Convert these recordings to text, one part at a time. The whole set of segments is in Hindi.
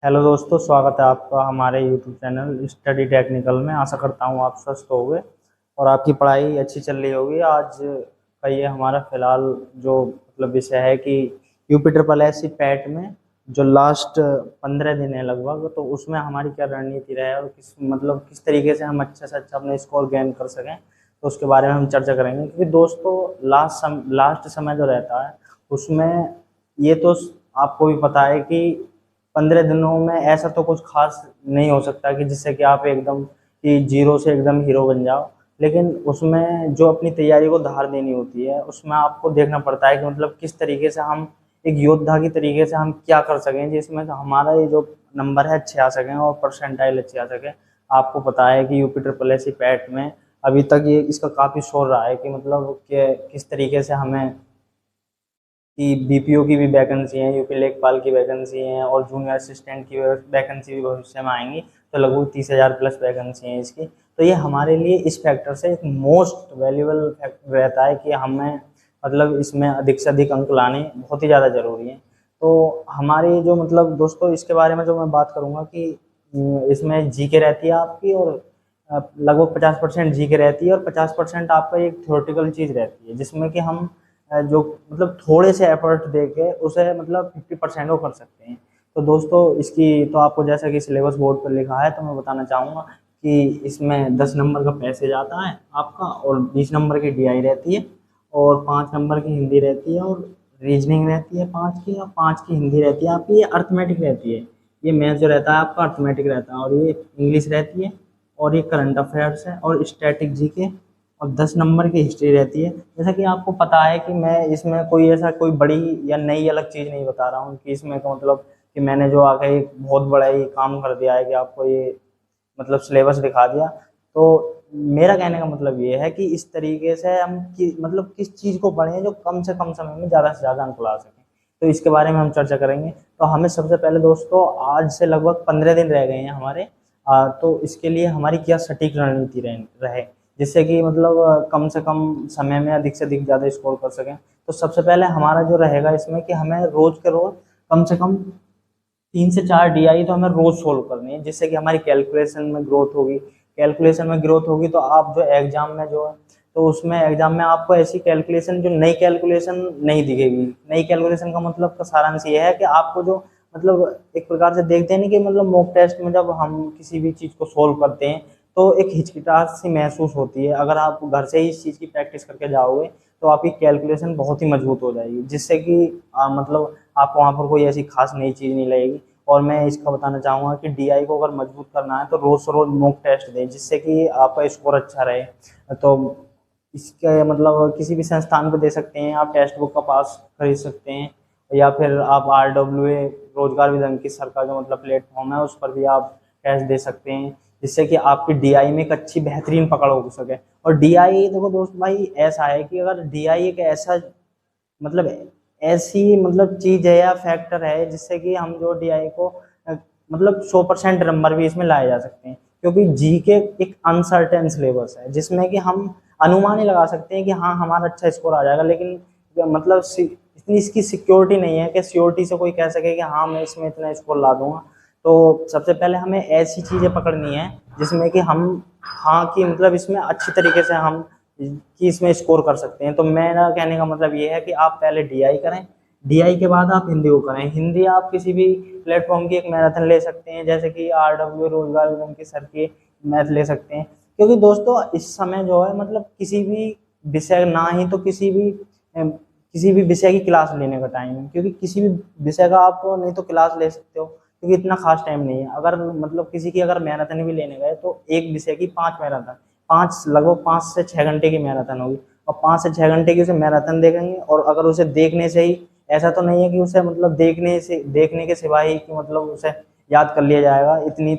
हेलो दोस्तों, स्वागत है आपका हमारे यूट्यूब चैनल स्टडी टेक्निकल में। आशा करता हूँ आप स्वस्थ होंगे और आपकी पढ़ाई अच्छी चल रही होगी। आज का ये हमारा फिलहाल जो विषय है कि UP triple S C PET में जो लास्ट 15 दिन है लगभग, तो उसमें हमारी क्या रणनीति रहे और किस तरीके से हम अच्छे से अच्छा अपने स्कोर गेन कर सकें, तो उसके बारे में हम चर्चा करेंगे। क्योंकि दोस्तों लास्ट समय जो रहता है उसमें ये तो आपको भी पता है कि 15 दिनों में ऐसा तो कुछ खास नहीं हो सकता कि जिससे कि आप एकदम कि जीरो से एकदम हीरो बन जाओ। लेकिन उसमें जो अपनी तैयारी को धार देनी होती है, उसमें आपको देखना पड़ता है कि किस तरीके से हम एक योद्धा की तरीके से हम क्या कर सकें जिसमें हमारा ये जो नंबर है अच्छे आ सकें और परसेंटाइल अच्छे आ सके। आपको पता है कि UP triple S C PET में अभी तक ये इसका काफ़ी शोर रहा है कि किस तरीके से हमें कि बीपीओ की भी वैकेंसी है, यूपी लेखपाल की वैकेंसी है और जूनियर असिस्टेंट की वैकेंसी भी भविष्य में आएंगी। तो लगभग 30,000 प्लस वैकेंसी है इसकी। तो ये हमारे लिए इस फैक्टर से एक मोस्ट वैल्यूएबल फैक्टर रहता है कि हमें इसमें अधिक से अधिक अंक लाने बहुत ही ज़्यादा ज़रूरी है। तो हमारी जो दोस्तों इसके बारे में जो मैं बात करूँगा कि इसमें जीके रहती है आपकी, और लगभग 50% जीके रहती है और 50% आपका एक थ्योरेटिकल चीज़ रहती है जिसमें कि हम जो थोड़े से एफर्ट दे के उसे 50% वो कर सकते हैं। तो दोस्तों इसकी तो आपको जैसा कि सिलेबस बोर्ड पर लिखा है, तो मैं बताना चाहूँगा कि इसमें 10 नंबर का पैसेज आता है आपका, और 20 नंबर की डीआई रहती है, और 5 नंबर की हिंदी रहती है, और रीजनिंग रहती है 5 की, और 5 की हिंदी रहती है आपकी। ये अर्थमेटिक रहती है, ये मैथ जो रहता है आपका अर्थमेटिक रहता है, और ये इंग्लिश रहती है, और ये करंट अफेयर्स है, और स्टैटिक जीके, और 10 नंबर की हिस्ट्री रहती है। जैसा कि आपको पता है कि मैं इसमें कोई बड़ी या नई अलग चीज़ नहीं बता रहा हूँ कि इसमें का कि मैंने जो आगे एक बहुत बड़ा ही काम कर दिया है कि आपको ये सिलेबस दिखा दिया। तो मेरा कहने का मतलब ये है कि इस तरीके से हम किस चीज़ को पढ़ें जो कम से कम समय में ज़्यादा से ज़्यादा अंक ला सकें। तो इसके बारे में हम चर्चा करेंगे। तो हमें सबसे पहले दोस्तों आज से लगभग 15 दिन रह गए हैं हमारे। तो इसके लिए हमारी क्या सटीक रणनीति रहे जिससे कि कम से कम समय में अधिक से अधिक ज़्यादा स्कोर कर सकें। तो सबसे पहले हमारा जो रहेगा इसमें कि हमें रोज के रोज कम से कम 3 से 4 डीआई तो हमें रोज सोल्व करनी है, जिससे कि हमारी कैलकुलेशन में ग्रोथ होगी। कैलकुलेशन में ग्रोथ होगी तो आप जो एग्जाम में जो है, तो उसमें एग्जाम में आपको ऐसी कैलकुलेशन जो नई कैलकुलेशन नहीं दिखेगी। नई कैलकुलेशन का का सारांश ये है कि आपको जो एक प्रकार से देखते हैं नहीं कि मॉक टेस्ट में जब हम किसी भी चीज़ को सोल्व करते हैं तो एक हिचकिचाहट सी महसूस होती है। अगर आप घर से ही इस चीज़ की प्रैक्टिस करके जाओगे तो आपकी कैलकुलेशन बहुत ही मजबूत हो जाएगी, जिससे कि आपको वहाँ पर कोई ऐसी खास नई चीज़ नहीं लगेगी। और मैं इसका बताना चाहूँगा कि डीआई को अगर मजबूत करना है तो रोज रोज मॉक टेस्ट दें, जिससे कि आपका स्कोर अच्छा रहे। तो इसके किसी भी संस्थान को दे सकते हैं आप, टेक्स्ट बुक का पास खरीद सकते हैं, या फिर आप RWA रोजगार विद अंकित सर का जो प्लेटफॉर्म है उस पर भी आप टेस्ट दे सकते हैं, जिससे कि आपकी डीआई में एक अच्छी बेहतरीन पकड़ हो सके। और डीआई देखो दोस्त भाई ऐसा है कि अगर डीआई एक ऐसा ऐसी चीज है या फैक्टर है जिससे कि हम जो डीआई को 100% नंबर भी इसमें लाए जा सकते हैं। क्योंकि जी के एक अनसर्टेन सिलेबस है जिसमें कि हम अनुमान ही लगा सकते हैं कि हाँ हमारा अच्छा स्कोर आ जाएगा, लेकिन इतनी इसकी सिक्योरिटी नहीं है कि श्योरिटी से कोई कह सके कि हाँ मैं इसमें इतना स्कोर ला दूंगा। तो सबसे पहले हमें ऐसी चीजें पकड़नी है जिसमें कि हम हाँ कि इसमें अच्छी तरीके से हम कि इसमें स्कोर कर सकते हैं। तो मेरा कहने का मतलब ये है कि आप पहले डीआई करें, डीआई के बाद आप हिंदी को करें। हिंदी आप किसी भी प्लेटफॉर्म की एक मैराथन ले सकते हैं, जैसे कि RWA रोजगार विद के सर की मैथ ले सकते हैं। क्योंकि दोस्तों इस समय जो है किसी भी विषय ना ही तो किसी भी विषय की क्लास लेने का टाइम है, क्योंकि किसी भी विषय का आप नहीं तो क्लास ले सकते हो क्योंकि इतना खास टाइम नहीं है। अगर किसी की अगर मैराथन भी लेने गए तो एक विषय की 5 मैराथन, लगभग 5 से 6 घंटे की मैराथन होगी, और 5 से 6 घंटे की उसे मैराथन देखेंगे। और अगर उसे देखने से ही ऐसा तो नहीं है कि उसे देखने के सिवाय ही कि उसे याद कर लिया जाएगा, इतनी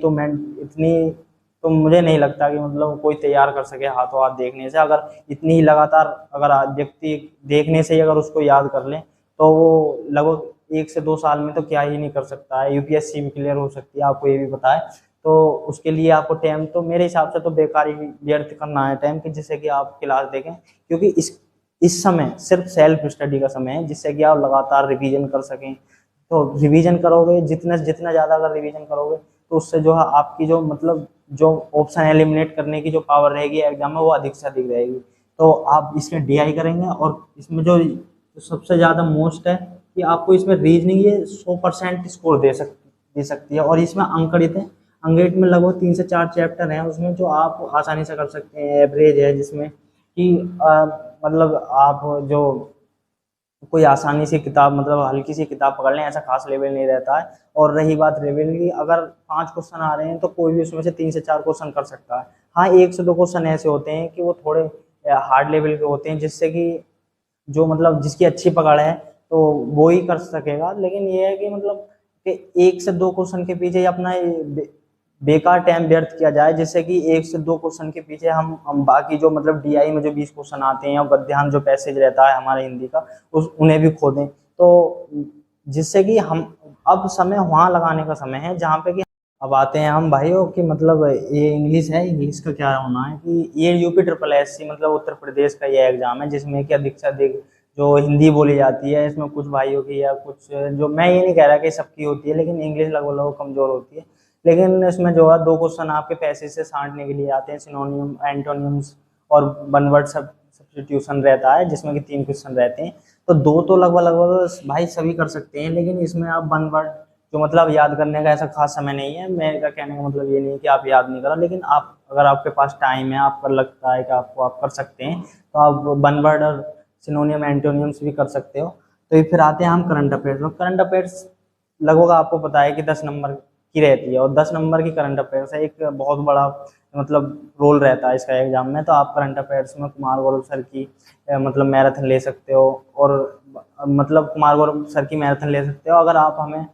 तो मुझे नहीं लगता कि कोई तैयार कर सके हाथों हाथ देखने से। अगर इतनी ही लगातार अगर व्यक्ति देखने से ही अगर उसको याद कर ले तो वो लगभग 1 से 2 साल में तो क्या ही नहीं कर सकता है, यूपीएससी भी क्लियर हो सकती है, आपको ये भी पता है। तो उसके लिए आपको टाइम तो मेरे हिसाब से तो बेकार ही व्यर्थ करना है टाइम, कि जिससे कि आप क्लास देखें। क्योंकि इस समय सिर्फ सेल्फ स्टडी का समय है, जिससे कि आप लगातार रिवीजन कर सकें, तो रिवीजन करोगे, जितना जितना ज़्यादा अगर रिवीजन करोगे तो उससे जो है आपकी जो मतलब जो ऑप्शन एलिमिनेट करने की जो पावर रहेगी एग्जाम में वो अधिक से अधिक रहेगी। तो आप इसमें डीआई करेंगे, और इसमें जो सबसे ज़्यादा मोस्ट है कि आपको इसमें रीजनिंग ये 100% स्कोर दे सकती है। और इसमें अंकगणित है, अंकगणित में लगभग 3 से 4 चैप्टर हैं उसमें जो आप आसानी से कर सकते हैं। एवरेज है जिसमें कि मतलब आप जो कोई आसानी से किताब मतलब हल्की सी किताब पकड़ लें, ऐसा खास लेवल नहीं रहता है। और रही बात लेवल की, अगर 5 क्वेश्चन आ रहे हैं तो कोई भी उसमें से 3 से 4 क्वेश्चन कर सकता है। हाँ, 1 से 2 क्वेश्चन ऐसे होते हैं कि वो थोड़े हार्ड लेवल के होते हैं, जिससे कि जो मतलब जिसकी अच्छी पकड़ है तो वो ही कर सकेगा। लेकिन ये है कि मतलब कि 1 से 2 क्वेश्चन के पीछे ही अपना बेकार टाइम व्यर्थ किया जाए, जिससे कि 1 से 2 क्वेश्चन के पीछे हम बाकी जो मतलब डीआई में जो 20 क्वेश्चन आते हैं, और गद्यांश जो पैसेज रहता है हमारे हिंदी का उन्हें भी खो दें। तो जिससे कि हम अब समय वहाँ लगाने का समय है जहाँ पे कि अब आते हैं हम भाइयों कि मतलब ये इंग्लिश है। इंग्लिश का क्या होना है कि ये यूपी ट्रिपल एस सी मतलब उत्तर प्रदेश का ये एग्जाम है, जिसमें कि अधिक से अधिक जो हिंदी बोली जाती है, इसमें कुछ भाइयों की या कुछ जो, मैं ये नहीं कह रहा कि सबकी होती है, लेकिन इंग्लिश लगभग लगभग कमजोर होती है। लेकिन इसमें जो है 2 क्वेश्चन आपके पैसे से छांटने के लिए आते हैं, सिनोनियम एंटोनियम्स और वन वर्ड सब्स्टिट्यूशन रहता है, जिसमें कि 3 क्वेश्चन रहते हैं। तो दो तो लगभग लगभग भाई सभी कर सकते हैं, लेकिन इसमें आप वन वर्ड जो मतलब याद करने का ऐसा खास समय नहीं है। मेरा कहने का मतलब ये नहीं है कि आप याद नहीं करो, लेकिन आप अगर आपके पास टाइम है, आपको लगता है कि आपको आप कर सकते हैं, तो आप वन वर्ड और सिनोनियम एंटोनियम्स भी कर सकते हो। तो ये फिर आते हैं हम करंट अफेयर्स में। करंट अफेयर्स लगभग आपको पता है कि 10 नंबर की रहती है, और 10 नंबर की करंट अफेयर्स है, एक बहुत बड़ा मतलब रोल रहता है इसका एग्जाम में। तो आप करंट अफेयर्स में कुमार गौरव सर की मतलब मैराथन ले सकते हो, और मतलब कुमार गौरव सर की मैराथन ले सकते हो। अगर आप हमें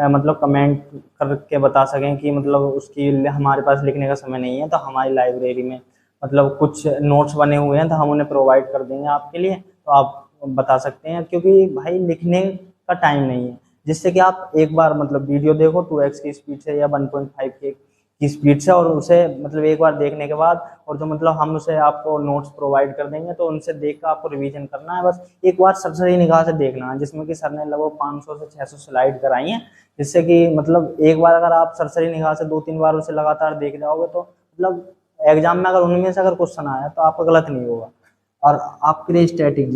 मतलब कमेंट करके बता सकें कि मतलब उसकी हमारे पास लिखने का समय नहीं है, तो हमारी लाइब्रेरी में मतलब कुछ नोट्स बने हुए हैं, तो हम उन्हें प्रोवाइड कर देंगे आपके लिए। तो आप बता सकते हैं, क्योंकि भाई लिखने का टाइम नहीं है। जिससे कि आप एक बार मतलब वीडियो देखो 2x की स्पीड से या 1.5 की स्पीड से, और उसे मतलब एक बार देखने के बाद, और जो मतलब हम उसे आपको नोट्स प्रोवाइड कर देंगे, तो उनसे देख कर आपको रिवीजन करना है। बस एक बार सरसरी निगाह से देखना है, जिसमें कि सर ने लगभग 500 से 600 स्लाइड कराई हैं, जिससे कि मतलब एक बार अगर आप सरसरी निगाह से 2-3 बार उसे लगातार देख जाओगे, तो मतलब एग्जाम में अगर उनमें से अगर क्वेश्चन आया तो आपका गलत नहीं होगा। और आपके लिए स्टैटिक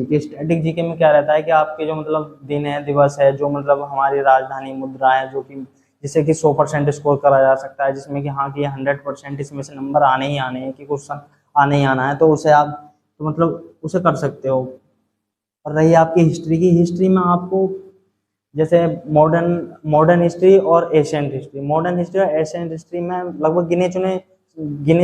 जीके में क्या रहता है कि आपके जो मतलब दिन है, दिवस है, जो मतलब हमारी राजधानी मुद्रा है, जो कि जिससे कि 100% स्कोर करा जा सकता है, जिसमें कि हाँ कि 100% इसमें से नंबर आने ही आने हैं, कि क्वेश्चन आने ही आना है, तो उसे आप तो मतलब उसे कर सकते हो। और रही आपकी हिस्ट्री की, हिस्ट्री में आपको जैसे मॉडर्न हिस्ट्री और एशियंट हिस्ट्री, मॉडर्न हिस्ट्री और एशियंट हिस्ट्री में लगभग गिने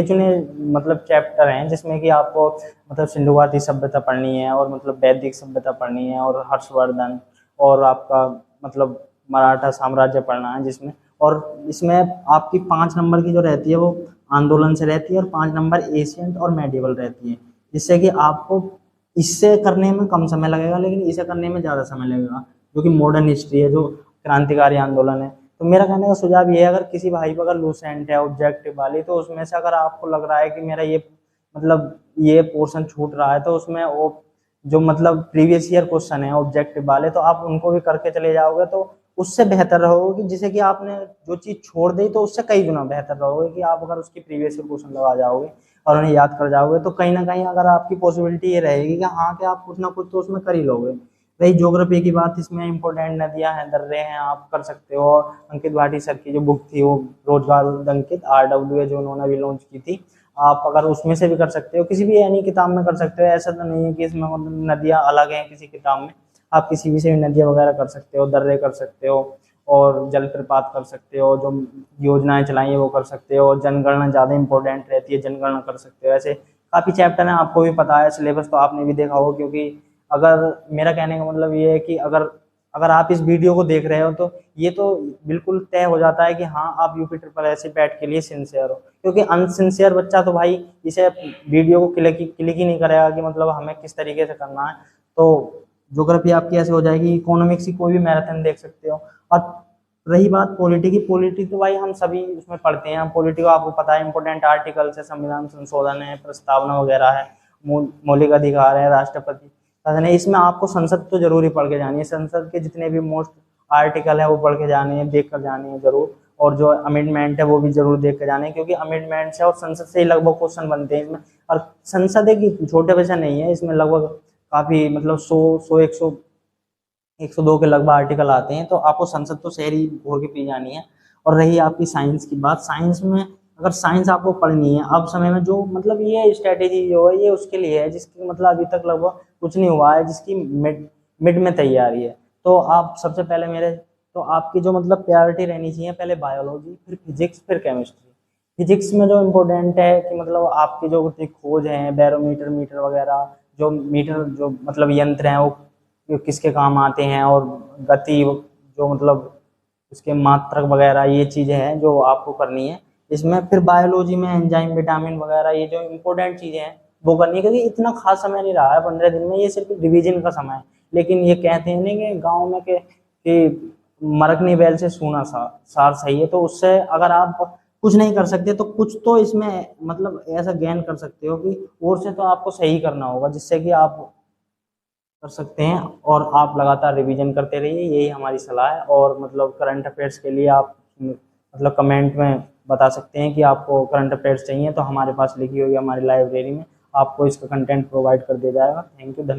चुने मतलब चैप्टर हैं, जिसमें कि आपको मतलब सिंधु घाटी सभ्यता पढ़नी है, और मतलब वैदिक सभ्यता पढ़नी है, और हर्षवर्धन, और आपका मतलब मराठा साम्राज्य पढ़ना है जिसमें। और इसमें आपकी 5 नंबर की जो रहती है वो आंदोलन से रहती है, और 5 नंबर एशियंट और मेडिवल रहती है, जिससे कि आपको इससे करने में कम समय लगेगा, लेकिन इसे करने में ज़्यादा समय लगेगा, जो कि मॉडर्न हिस्ट्री है, जो क्रांतिकारी आंदोलन है। तो मेरा कहने का सुझाव ये है, अगर किसी भाई पर अगर लूसेंट है ऑब्जेक्टिव वाली, तो उसमें से अगर आपको लग रहा है कि मेरा ये मतलब ये पोर्शन छूट रहा है, तो उसमें वो जो मतलब प्रीवियस ईयर क्वेश्चन है ऑब्जेक्टिव वाले, तो आप उनको भी करके चले जाओगे, तो उससे बेहतर रहोगे। जिसे कि आपने जो चीज़ छोड़ दी, तो उससे कई गुना बेहतर रहोगे कि आप अगर उसकी प्रीवियस ईयर क्वेश्चन लगा जाओगे और उन्हें याद कर जाओगे, तो कहीं ना कहीं अगर आपकी पॉसिबिलिटी ये रहेगी कि हाँ कि आप कुछ ना कुछ तो उसमें कर ही लोगे। रही ज्योग्राफी की बात, इसमें इंपॉर्टेंट नदियां हैं, दर्रे हैं, आप कर सकते हो। अंकित भाटी सर की जो बुक थी वो रोजगार अंकित RWA जो उन्होंने अभी लॉन्च की थी, आप अगर उसमें से भी कर सकते हो, किसी भी यानी किताब में कर सकते हो। ऐसा तो नहीं है कि इसमें मतलब नदियाँ अलग हैं किसी किताब में, आप किसी भी से भी नदियाँ वगैरह कर सकते हो, दर्रे कर सकते हो, और जलप्रपात कर सकते हो, जो योजनाएं चलाई है वो कर सकते हो। जनगणना ज़्यादा इंपॉर्टेंट रहती है, जनगणना कर सकते हो। ऐसे काफ़ी चैप्टर हैं, आपको भी पता है, सिलेबस तो आपने भी देखा होगा। क्योंकि अगर मेरा कहने का मतलब ये है कि अगर अगर आप इस वीडियो को देख रहे हो, तो ये तो बिल्कुल तय हो जाता है कि हाँ आप यूपी ट्रिपल एस पैट के लिए सिंसियर हो। क्योंकि अनसिंसियर बच्चा तो भाई इसे वीडियो को क्लिक ही नहीं करेगा कि मतलब हमें किस तरीके से करना है। तो ज्योग्राफी आपकी ऐसे हो जाएगी। इकोनॉमिक्स की कोई भी मैराथन देख सकते हो। और रही बात पॉलिटी की, पॉलिटी तो भाई हम सभी उसमें पढ़ते हैं। पॉलिटी को आपको पता है, इंपोर्टेंट आर्टिकल्स है, संविधान संशोधन है, प्रस्तावना वगैरह है, मौलिक अधिकार है, राष्ट्रपति शासन है। इसमें आपको संसद तो जरूरी पढ़ के जानी है। संसद के जितने भी मोस्ट आर्टिकल है वो पढ़ के जाने हैं, देख कर जाने हैं जरूर। और जो अमेंडमेंट है वो भी जरूर देख के जाने हैं, क्योंकि अमेंडमेंट से और संसद से ही लगभग क्वेश्चन बनते हैं इसमें। और संसद है कि छोटे विषय नहीं है, इसमें लगभग काफी मतलब 102 के लगभग आर्टिकल आते हैं, तो आपको संसद तो शहरी घोर के पी जानी है। और रही आपकी साइंस की बात, साइंस में अगर साइंस आपको पढ़नी है अब समय में, जो मतलब ये स्ट्रेटेजी जो है ये उसके लिए है जिसकी मतलब अभी तक लगभग कुछ नहीं हुआ है, जिसकी मिड मिड में तैयारी है। तो आप सबसे पहले मेरे, तो आपकी जो मतलब प्रायोरिटी रहनी चाहिए, पहले बायोलॉजी, फिर फिजिक्स, फिर केमिस्ट्री। फिजिक्स में जो इम्पोर्टेंट है कि मतलब आपकी जो खोज है, बैरोमीटर, मीटर वगैरह, जो मीटर जो मतलब यंत्र हैं वो किसके काम आते हैं, और गति जो मतलब उसके मात्रक वगैरह, ये चीज़ें हैं जो आपको करनी है इसमें। फिर बायोलॉजी में एंजाइम, विटामिन वगैरह, ये जो इम्पोर्टेंट चीज़ें हैं वो करनी है, क्योंकि इतना खास समय नहीं रहा है 15 दिन में, ये सिर्फ रिवीजन का समय है। लेकिन ये कहते हैं ना कि गाँव में कि मरकनी बैल से सूना सार सही है, तो उससे अगर आप कुछ नहीं कर सकते तो कुछ तो इसमें मतलब ऐसा गेन कर सकते हो कि और से तो आपको सही करना होगा, जिससे कि आप कर सकते हैं। और आप लगातार रिवीजन करते रहिए, यही हमारी सलाह है। और मतलब करंट अफेयर्स के लिए आप मतलब कमेंट में बता सकते हैं कि आपको करंट अफेयर्स चाहिए, तो हमारे पास लिखी हुई हमारी लाइब्रेरी में आपको इसका कंटेंट प्रोवाइड कर दिया जाएगा। थैंक यू, धन्यवाद।